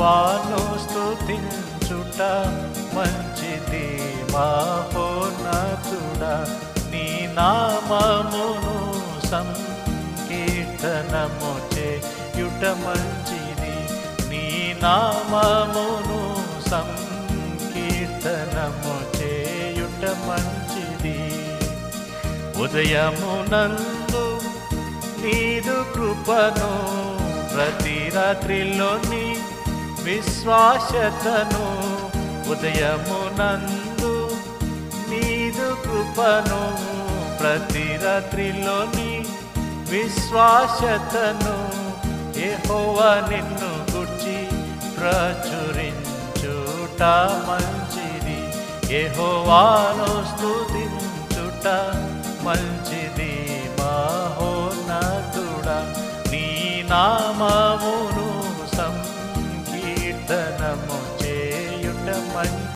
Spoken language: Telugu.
యెహోవాను స్తుతించుట మంచిది మహోన్నతుడా. నీ నామమును సంకీర్తనము చేయుట మంచిది. నీ నామమును సంకీర్తనము చేయుట మంచిది. ఉదయమునందు నీదు కృపను, ప్రతి రాత్రిలోని విశ్వాసతను. ఉదయమునందు నీదు కృపను, ప్రతి రాత్రిలోని విశ్వాసతను. యెహోవా నిన్ను గూర్చి ప్రచురించుట మంచిది. యెహోవాను స్తుతించుట మంచిది మహోన్నతుడా. నీ నామమును సంకీర్తనము చేయుట మంచిది.